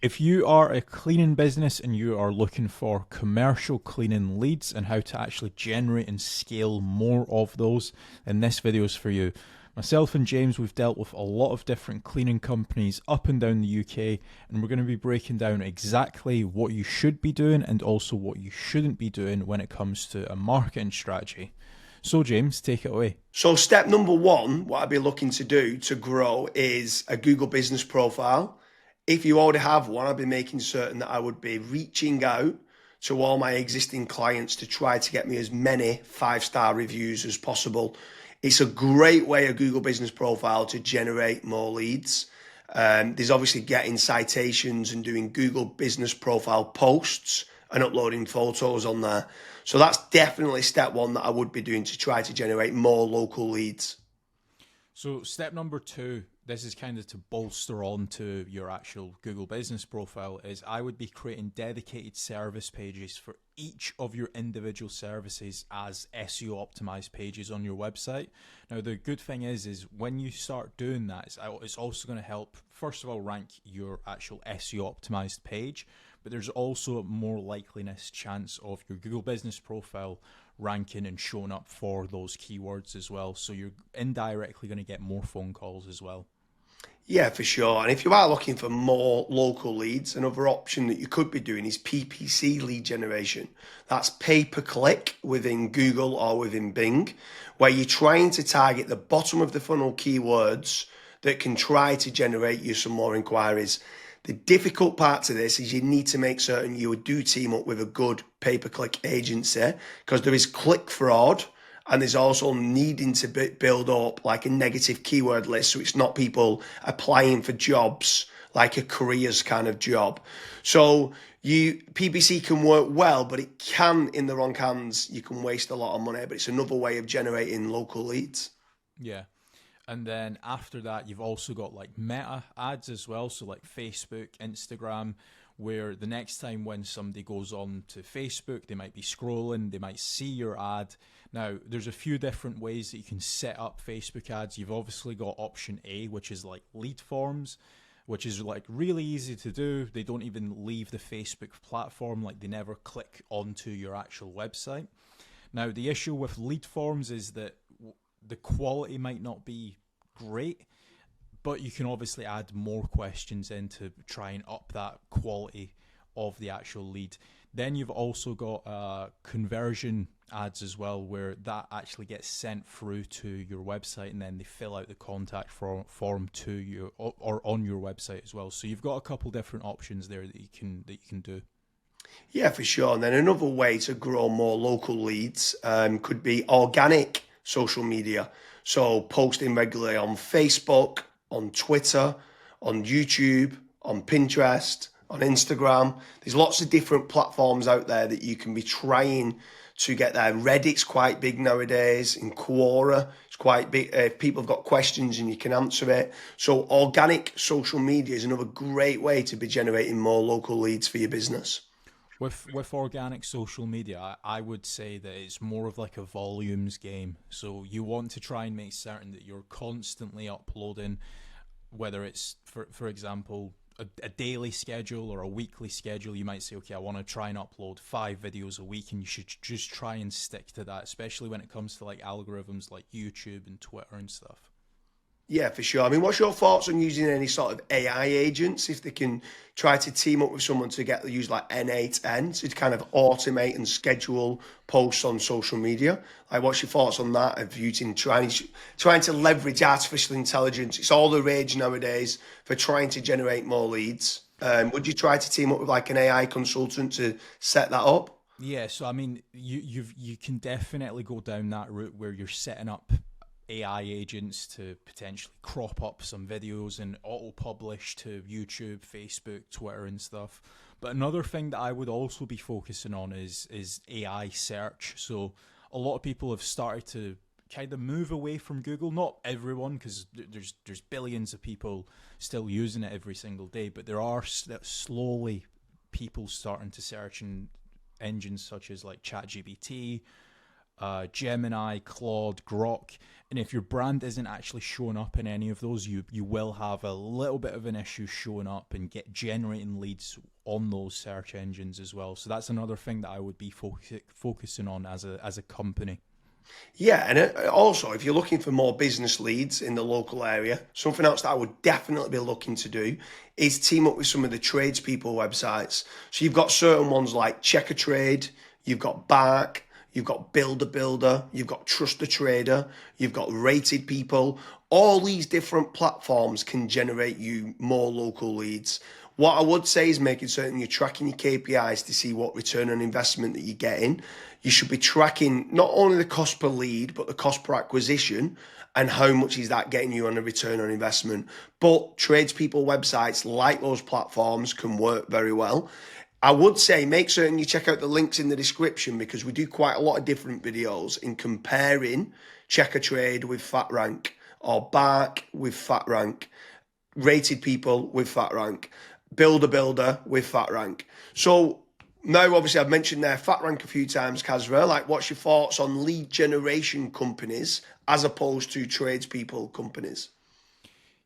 If you are a cleaning business and you are looking for commercial cleaning leads and how to actually generate and scale more of those, then this video is for you. Myself and James, we've dealt with a lot of different cleaning companies up and down the UK, and we're going to be breaking down exactly what you should be doing and also what you shouldn't be doing when it comes to a marketing strategy. So James, take it away. So step number one, what I'd be looking to do to grow is a Google business profile. If you already have one, I'd be making certain that I would be reaching out to all my existing clients to try to get me as many 5-star reviews as possible. It's a great way, a Google business profile, to generate more leads. There's obviously getting citations and doing Google business profile posts and uploading photos on there. So that's definitely step one that I would be doing to try to generate more local leads. So step number two, this is kind of to bolster on to your actual Google business profile, is I would be creating dedicated service pages for each of your individual services as SEO optimized pages on your website. Now, the good thing is when you start doing that, it's also going to help, first of all, rank your actual SEO optimized page, but there's also a more likeliness chance of your Google business profile ranking and showing up for those keywords as well. So you're indirectly going to get more phone calls as well. Yeah, for sure. And if you are looking for more local leads, another option that you could be doing is PPC lead generation. That's pay per click within Google or within Bing, where you're trying to target the bottom of the funnel keywords that can try to generate you some more inquiries. The difficult part to this is you need to make certain you do team up with a good pay-per-click agency, because there is click fraud and there's also needing to build up like a negative keyword list, so it's not people applying for jobs like a careers kind of job. So PPC can work well, but it can, in the wrong hands, you can waste a lot of money, but it's another way of generating local leads. Yeah. And then after that, you've also got like meta ads as well. So like Facebook, Instagram, where the next time when somebody goes on to Facebook, they might be scrolling, they might see your ad. Now, there's a few different ways that you can set up Facebook ads. You've obviously got option A, which is like lead forms, which is like really easy to do. They don't even leave the Facebook platform, like they never click onto your actual website. Now, the issue with lead forms is that the quality might not be great, but you can obviously add more questions in to try and up that quality of the actual lead. Then you've also got conversion ads as well, where that actually gets sent through to your website and then they fill out the contact form to you or on your website as well. So you've got a couple different options there that you can do. Yeah, for sure. And then another way to grow more local leads could be organic social media. So posting regularly on Facebook, on Twitter, on YouTube, on Pinterest, on Instagram. There's lots of different platforms out there that you can be trying to get there. Reddit's quite big nowadays. In Quora, it's quite big. If people have got questions and you can answer it. So organic social media is another great way to be generating more local leads for your business. With organic social media, I would say that it's more of like a volumes game. So you want to try and make certain that you're constantly uploading, whether it's, for example, a daily schedule or a weekly schedule. You might say, okay, I want to try and upload 5 videos a week, and you should just try and stick to that, especially when it comes to like algorithms like YouTube and Twitter and stuff. Yeah, for sure. I mean, what's your thoughts on using any sort of AI agents, if they can try to team up with someone to use like N8N to kind of automate and schedule posts on social media? Like, what's your thoughts on that? Of using trying to leverage artificial intelligence? It's all the rage nowadays for trying to generate more leads. Would you try to team up with like an AI consultant to set that up? Yeah, so I mean, you can definitely go down that route where you're setting up AI agents to potentially crop up some videos and auto-publish to YouTube, Facebook, Twitter and stuff. But another thing that I would also be focusing on is AI search. So a lot of people have started to kind of move away from Google. Not everyone, because there's billions of people still using it every single day, but there are slowly people starting to search in engines such as like ChatGPT, Gemini, Claude, Grok, And if your brand isn't actually showing up in any of those, you will have a little bit of an issue showing up and get generating leads on those search engines as well. So that's another thing that I would be focusing on as a company. Yeah, and also if you're looking for more business leads in the local area, something else that I would definitely be looking to do is team up with some of the tradespeople websites. So you've got certain ones like Check a Trade, you've got Bark, you've got Builder Builder, you've got Trust a Trader, you've got Rated People. All these different platforms can generate you more local leads. What I would say is making certain you're tracking your KPIs to see what return on investment that you're getting. You should be tracking not only the cost per lead, but the cost per acquisition and how much is that getting you on a return on investment. But tradespeople websites like those platforms can work very well. I would say make certain you check out the links in the description because we do quite a lot of different videos in comparing Check a Trade with FatRank or Bark with FatRank, Rated People with FatRank, Builder with FatRank. So now, obviously, I've mentioned there FatRank a few times, Kasra. Like, what's your thoughts on lead generation companies as opposed to tradespeople companies?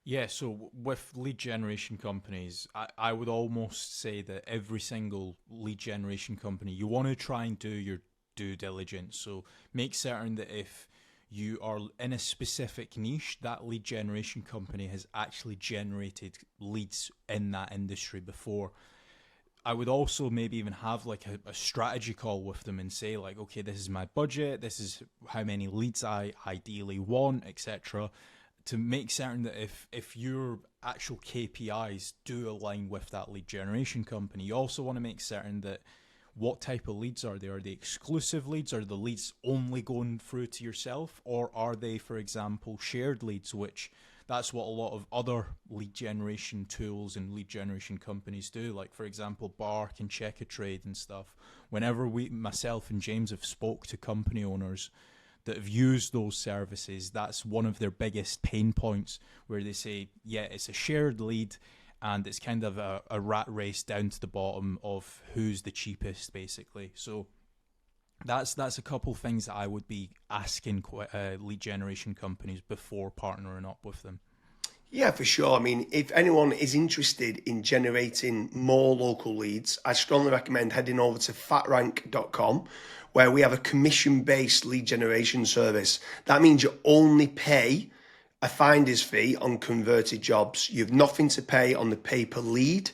Yeah, so with lead generation companies, I would almost say that every single lead generation company, you want to try and do your due diligence. So make certain that if you are in a specific niche, that lead generation company has actually generated leads in that industry before. I would also maybe even have like a strategy call with them and say like, okay, this is my budget, this is how many leads I ideally want, etc. To make certain that if your actual KPIs do align with that lead generation company, you also want to make certain that what type of leads are they? Are they exclusive leads? Are the leads only going through to yourself? Or are they, for example, shared leads, which that's what a lot of other lead generation tools and lead generation companies do. Like, for example, Bark and Check a Trade and stuff. Whenever myself and James have spoke to company owners that have used those services, that's one of their biggest pain points where they say, yeah, it's a shared lead and it's kind of a rat race down to the bottom of who's the cheapest, basically. So that's a couple things that I would be asking lead generation companies before partnering up with them. Yeah, for sure. I mean, if anyone is interested in generating more local leads, I strongly recommend heading over to fatrank.com, where we have a commission-based lead generation service. That means you only pay a finder's fee on converted jobs. You have nothing to pay on the pay per lead.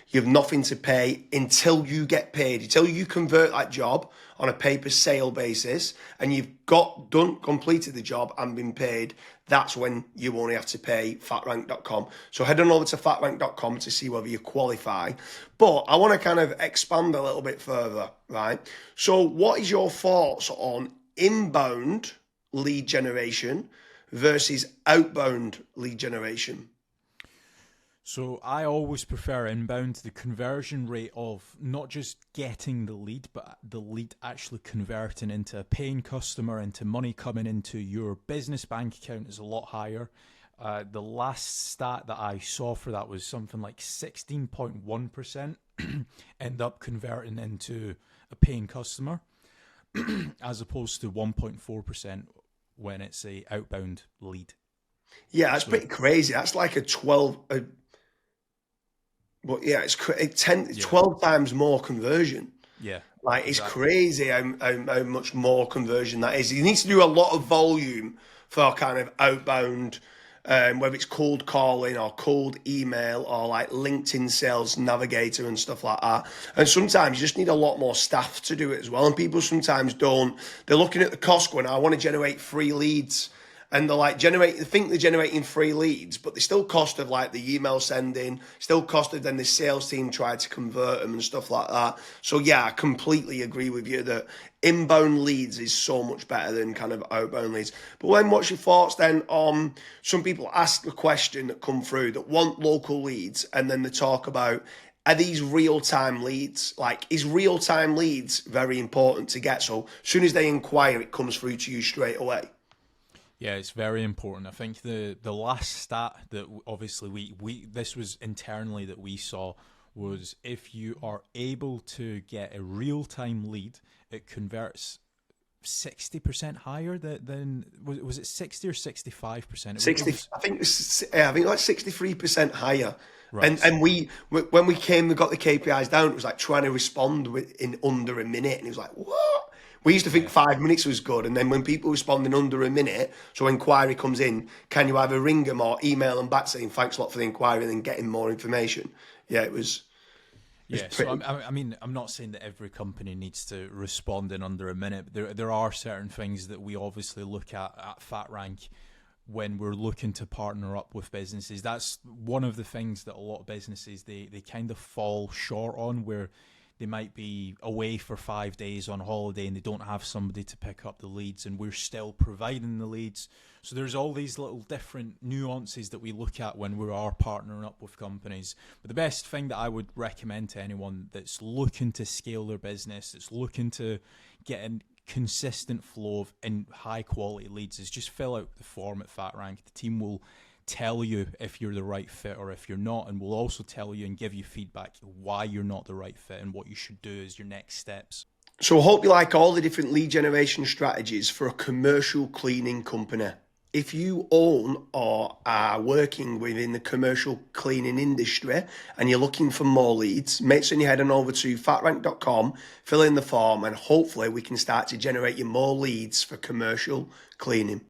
You have nothing to pay until you get paid, until you convert that job on a pay per sale basis and you've completed the job and been paid. That's when you only have to pay fatrank.com. So head on over to fatrank.com to see whether you qualify. But I want to kind of expand a little bit further, right? So what is your thoughts on inbound lead generation versus outbound lead generation? So I always prefer inbound. The conversion rate of not just getting the lead, but the lead actually converting into a paying customer, into money coming into your business bank account is a lot higher. The last stat that I saw for that was something like 16.1% end up converting into a paying customer as opposed to 1.4% when it's a outbound lead. Yeah, that's So pretty crazy. That's like a 12, but yeah, it's 10, yeah, 12 times more conversion. yeah, Like, it's exactly. crazy how much more conversion that is. You need to do a lot of volume for kind of outbound, whether it's cold calling or cold email or like LinkedIn Sales Navigator and stuff like that. And sometimes you just need a lot more staff to do it as well. And people sometimes don't. They're looking at the cost going, I want to generate free leads. And they're like they think they're generating free leads, but they still cost of like the email sending, still cost of then the sales team try to convert them and stuff like that. So yeah, I completely agree with you that inbound leads is so much better than kind of outbound leads. But when what's your thoughts then on some people ask the question that come through that want local leads and then they talk about are these real-time leads? Like, is real-time leads very important to get? So as soon as they inquire, it comes through to you straight away. Yeah, it's very important. I think the last stat that obviously we this was internally that we saw was if you are able to get a real time lead, it converts 60% higher than was it 60 or 65%? It 60, was I think it's, yeah, I think like 63% higher. right. And when we came and got the KPIs down, it was like trying to respond in under a minute, and it was like, what? We used to think Yeah. 5 minutes was good, and then when people respond in under a minute, so inquiry comes in, can you either ring them or email them back saying thanks a lot for the inquiry, and then getting more information? Yeah, it was Yeah, so pretty. I mean, I'm not saying that every company needs to respond in under a minute, but there are certain things that we obviously look at FatRank when we're looking to partner up with businesses. That's one of the things that a lot of businesses they kind of fall short on, where they might be away for 5 days on holiday and they don't have somebody to pick up the leads, and we're still providing the leads. So there's all these little different nuances that we look at when we are partnering up with companies. But the best thing that I would recommend to anyone that's looking to scale their business, that's looking to get a consistent flow of and high quality leads, is just fill out the form at FatRank. The team will tell you if you're the right fit or if you're not, and we'll also tell you and give you feedback why you're not the right fit and what you should do as your next steps. So I hope you like all the different lead generation strategies for a commercial cleaning company. If you own or are working within the commercial cleaning industry and you're looking for more leads, make sure you head on over to fatrank.com, fill in the form, and hopefully we can start to generate you more leads for commercial cleaning.